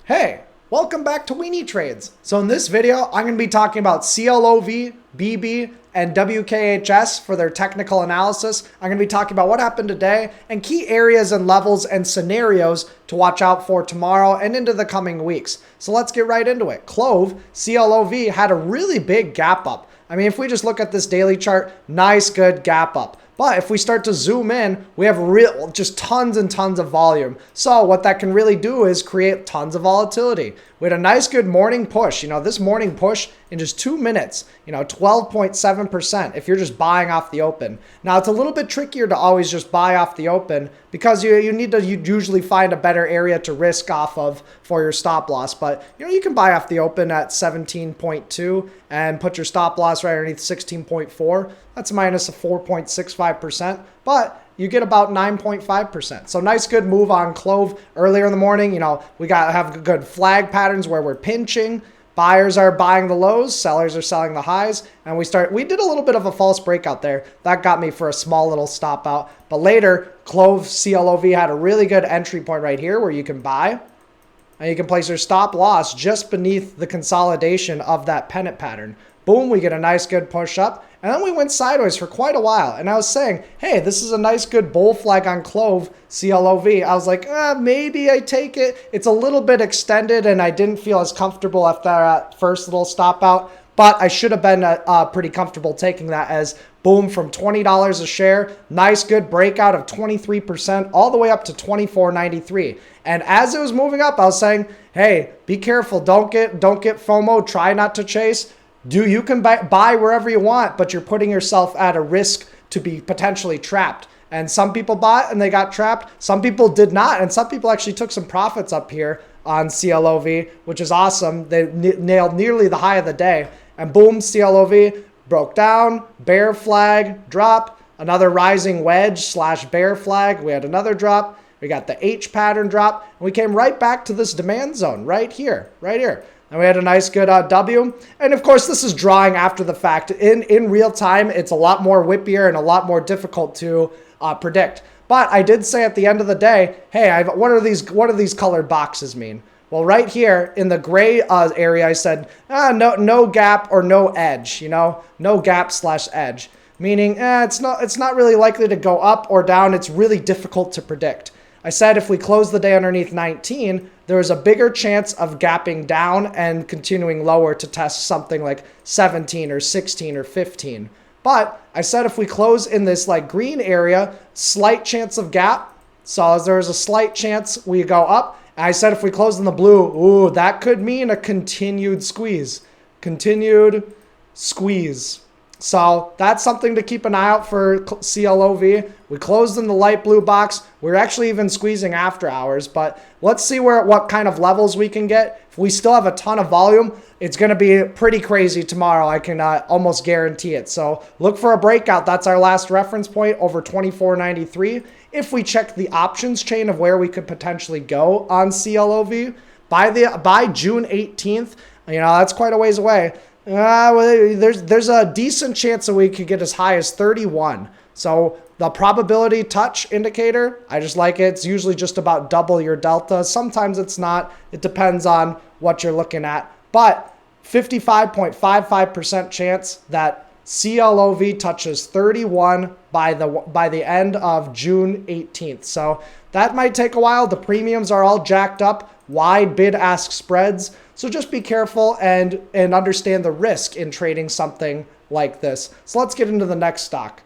Hey, welcome back to Weenie Trades. So in this video, I'm going to be talking about CLOV, BB, and WKHS for their technical analysis. I'm going to be talking about what happened today and key areas and levels and scenarios to watch out for tomorrow and into the coming weeks. So let's get right into it. CLOV, CLOV had a really big gap up. I mean, if we just look at this daily chart, nice, good gap up. But if we start to zoom in, we have just tons and tons of volume. So what that can really do is create tons of volatility. We had a nice good morning push. This morning push in just 2 minutes, 12.7% if you're just buying off the open. Now, it's a little bit trickier to always just buy off the open because you need to usually find a better area to risk off of for your stop loss. But, you can buy off the open at 17.2 and put your stop loss right underneath 16.4. That's minus a 4.65%, but you get about 9.5%. So nice, good move on CLOV earlier in the morning. We have good flag patterns where we're pinching. Buyers are buying the lows, sellers are selling the highs, and we did a little bit of a false breakout there. That got me for a small little stop out. But later, CLOV, CLOV had a really good entry point right here where you can buy. And you can place your stop loss just beneath the consolidation of that pennant pattern. Boom, we get a nice good push up. And then we went sideways for quite a while. And I was saying, hey, this is a nice good bull flag on CLOV, CLOV. I was like, maybe I take it. It's a little bit extended and I didn't feel as comfortable after that first little stop out. But I should have been pretty comfortable taking that as boom from $20 a share. Nice good breakout of 23% all the way up to $24.93. And as it was moving up, I was saying, hey, be careful. Don't get FOMO. Try not to chase. You can buy wherever you want, but you're putting yourself at a risk to be potentially trapped. And some people bought and they got trapped. Some people did not. And some people actually took some profits up here on CLOV, which is awesome. They nailed nearly the high of the day. And boom, CLOV broke down, bear flag, drop, another rising wedge / bear flag. We had another drop. We got the H pattern drop. And we came right back to this demand zone right here. And we had a nice good W. And of course, this is drawing after the fact. In real time, it's a lot more whippier and a lot more difficult to predict. But I did say at the end of the day, hey, what do these colored boxes mean? Well, right here in the gray area, I said, no gap or no edge, no gap / edge, meaning it's not really likely to go up or down. It's really difficult to predict. I said if we close the day underneath 19, there is a bigger chance of gapping down and continuing lower to test something like 17 or 16 or 15. But I said if we close in this green area, slight chance of gap. So there's a slight chance we go up. And I said if we close in the blue, that could mean a continued squeeze. So that's something to keep an eye out for CLOV. We closed in the light blue box. We're actually even squeezing after hours, but let's see what kind of levels we can get. If we still have a ton of volume, it's going to be pretty crazy tomorrow. I can almost guarantee it. So look for a breakout. That's our last reference point over 24.93. If we check the options chain of where we could potentially go on CLOV by June 18th, that's quite a ways away. There's a decent chance that we could get as high as 31. So the probability touch indicator, I just like it. It's usually just about double your delta. Sometimes it's not. It depends on what you're looking at. But 55.55% chance that CLOV touches 31 by the end of June 18th. So that might take a while. The premiums are all jacked up, wide bid-ask spreads. So just be careful and understand the risk in trading something like this. So let's get into the next stock.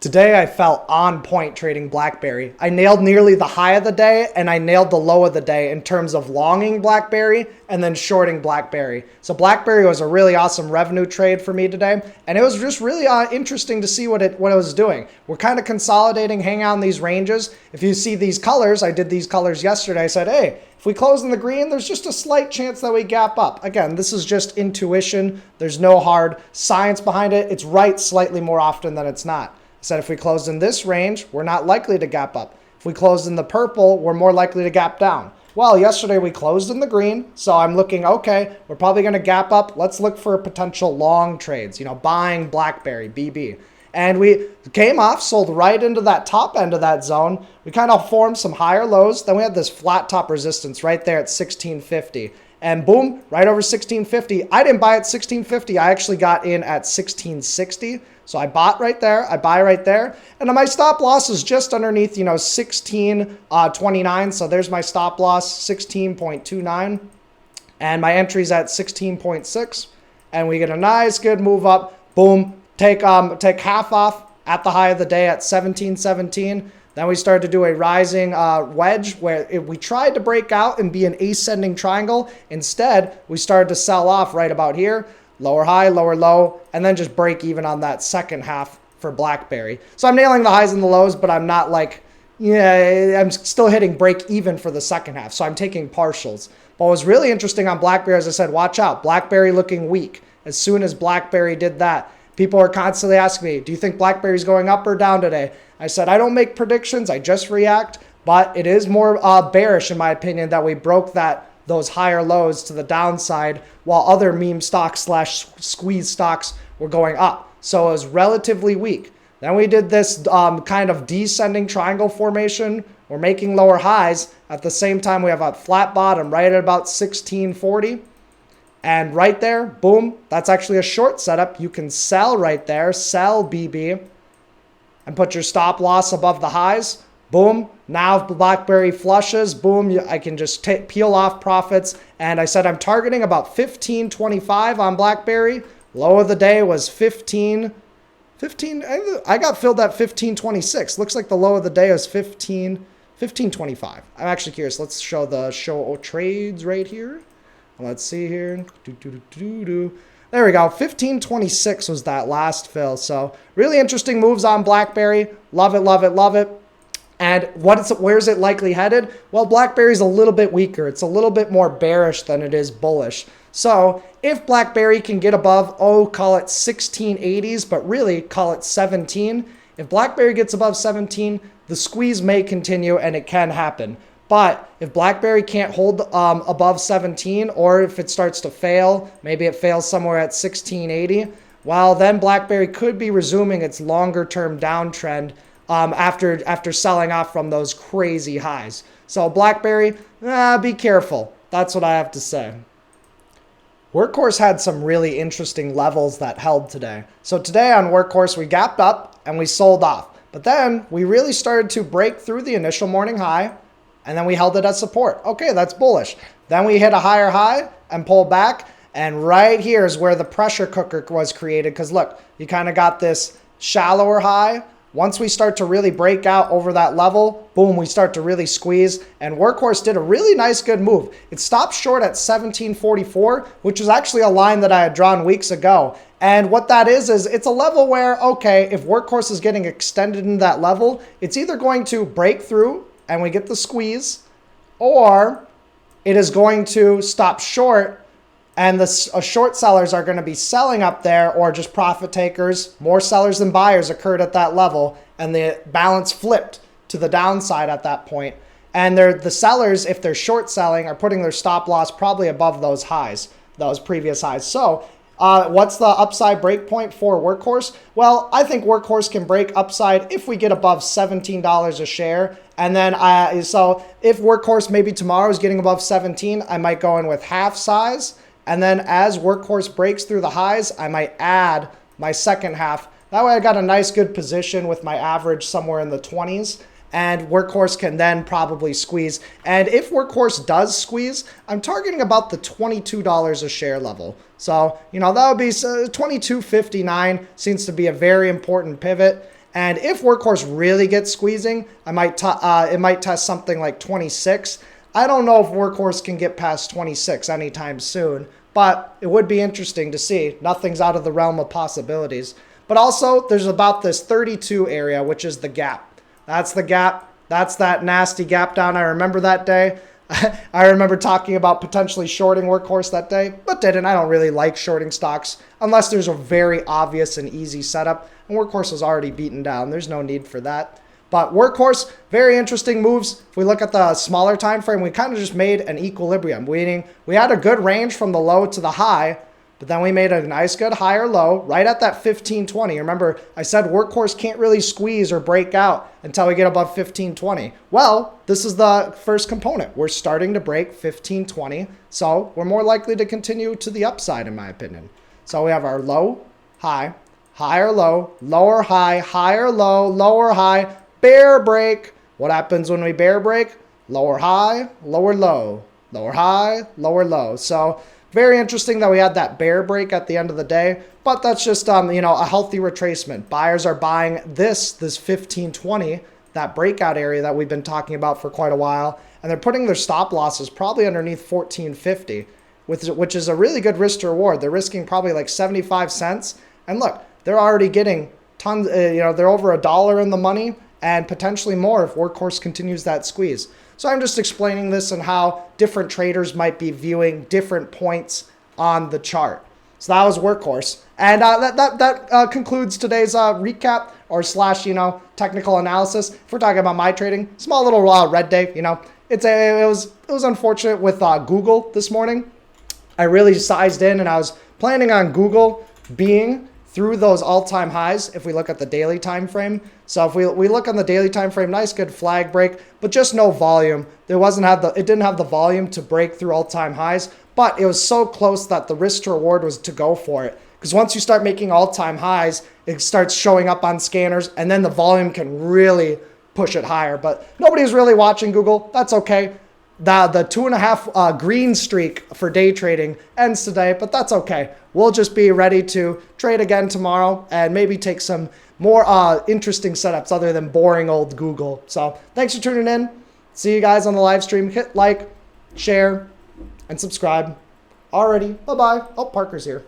Today I felt on point trading BlackBerry. I nailed nearly the high of the day and I nailed the low of the day in terms of longing BlackBerry and then shorting BlackBerry. So BlackBerry was a really awesome revenue trade for me today, and it was just really interesting to see what it was doing. We're kind of consolidating, hanging out in these ranges. If you see these colors, I did these colors yesterday. I said, hey, if we close in the green, there's just a slight chance that we gap up. Again, this is just intuition. There's no hard science behind it. It's right slightly more often than it's not. I said if we close in this range, we're not likely to gap up. If we close in the purple, we're more likely to gap down. Well, yesterday we closed in the green, so I'm looking, okay, we're probably going to gap up. Let's look for potential long trades, buying BlackBerry, BB. And we came off, sold right into that top end of that zone. We kind of formed some higher lows. Then we had this flat top resistance right there at 1650. And boom, right over 1650. I didn't buy at 1650. I actually got in at 1660. So I bought right there. I buy right there. And then my stop loss is just underneath, 16.29. So there's my stop loss, 16.29. And my entry's at 16.6. And we get a nice good move up. Boom. Take half off at the high of the day at 17.17. Then we started to do a rising wedge where we tried to break out and be an ascending triangle. Instead, we started to sell off right about here. Lower high, lower low, and then just break even on that second half for BlackBerry. So I'm nailing the highs and the lows, but I'm not I'm still hitting break even for the second half. So I'm taking partials. But what was really interesting on BlackBerry, as I said, watch out. BlackBerry looking weak. As soon as BlackBerry did that, people are constantly asking me, do you think BlackBerry's going up or down today? I said, I don't make predictions. I just react. But it is more bearish, in my opinion, that we broke those higher lows to the downside while other meme stocks / squeeze stocks were going up. So it was relatively weak. Then we did this kind of descending triangle formation. We're making lower highs. At the same time, we have a flat bottom right at about 1640. And right there, boom, that's actually a short setup. You can sell right there, sell BB, and put your stop loss above the highs. Boom. Now if BlackBerry flushes, boom, I can just peel off profits. And I said I'm targeting about 15.25 on BlackBerry. Low of the day was 15. I got filled at 15.26. Looks like the low of the day is 15.25. I'm actually curious. Let's show the trades right here. Let's see here. There we go. 15.26 was that last fill. So really interesting moves on BlackBerry. Love it, love it, love it. And where's it likely headed? Well, BlackBerry's a little bit weaker. It's a little bit more bearish than it is bullish. So if BlackBerry can get above, call it 1680s, but really call it 17. If BlackBerry gets above 17, the squeeze may continue and it can happen. But if BlackBerry can't hold above 17, or if it starts to fail, maybe it fails somewhere at 1680, well, then BlackBerry could be resuming its longer-term downtrend after selling off from those crazy highs. So BlackBerry, be careful. That's what I have to say. Workhorse had some really interesting levels that held today. So today on Workhorse, we gapped up and we sold off. But then we really started to break through the initial morning high, and then we held it as support. Okay, that's bullish. Then we hit a higher high and pulled back. And right here is where the pressure cooker was created. Because look, you kind of got this shallower high. Once we start to really break out over that level, boom, we start to really squeeze. And Workhorse did a really nice, good move. It stopped short at 1744, which is actually a line that I had drawn weeks ago. And what that is it's a level where, okay, if Workhorse is getting extended into that level, it's either going to break through and we get the squeeze, or it is going to stop short and the short sellers are going to be selling up there, or just profit takers. More sellers than buyers occurred at that level, and the balance flipped to the downside at that point. And the sellers, if they're short selling, are putting their stop loss probably above those highs, those previous highs. So what's the upside break point for Workhorse? Well, I think Workhorse can break upside if we get above $17 a share. And then, so if Workhorse maybe tomorrow is getting above 17, I might go in with half size. And then as Workhorse breaks through the highs, I might add my second half. That way I got a nice good position with my average somewhere in the 20s. And Workhorse can then probably squeeze. And if Workhorse does squeeze, I'm targeting about the $22 a share level. So, that would be $22.59 seems to be a very important pivot. And if Workhorse really gets squeezing, it might test something like 26. I don't know if Workhorse can get past 26 anytime soon, but it would be interesting to see. Nothing's out of the realm of possibilities. But also, there's about this 32 area, which is the gap. That's the gap. That's that nasty gap down. I remember that day. I remember talking about potentially shorting Workhorse that day, but didn't. I don't really like shorting stocks unless there's a very obvious and easy setup. And Workhorse was already beaten down. There's no need for that. But Workhorse, very interesting moves. If we look at the smaller time frame, we kind of just made an equilibrium, meaning we had a good range from the low to the high, But then we made a nice good higher low right at that 1520. Remember, I said workhorse can't really squeeze or break out until we get above 1520. Well, this is the first component. We're starting to break 1520. So we're more likely to continue to the upside, in my opinion. So we have our low, high, higher low, lower high, higher low, lower high, bear break. What happens when we bear break? Lower high, lower low, lower high, lower low. So very interesting that we had that bear break at the end of the day, but that's just you know, a healthy retracement. Buyers are buying this 1520, that breakout area that we've been talking about for quite a while, and they're putting their stop losses probably underneath 1450, which is a really good risk to reward. They're risking probably like 75 cents, and look, they're already getting tons. You know, they're over $1 in the money, and potentially more if workhorse continues that squeeze. So I'm just explaining this and how different traders might be viewing different points on the chart. So that was workhorse. And that concludes today's recap or slash, you know, technical analysis. If we're talking about my trading, small little red day, you know, it was unfortunate with Google this morning. I really sized in and I was planning on Google being through those all-time highs if we look at the daily time frame. So if we look on the daily time frame, nice good flag break, but just no volume. It didn't have the volume to break through all-time highs, but it was so close that the risk to reward was to go for it. Because once you start making all-time highs, it starts showing up on scanners, and then the volume can really push it higher. But nobody's really watching Google. That's okay. The 2.5 green streak for day trading ends today, but that's okay. We'll just be ready to trade again tomorrow and maybe take some more interesting setups other than boring old Google. So thanks for tuning in. See you guys on the live stream. Hit like, share, and subscribe. Alrighty, bye-bye. Oh, Parker's here.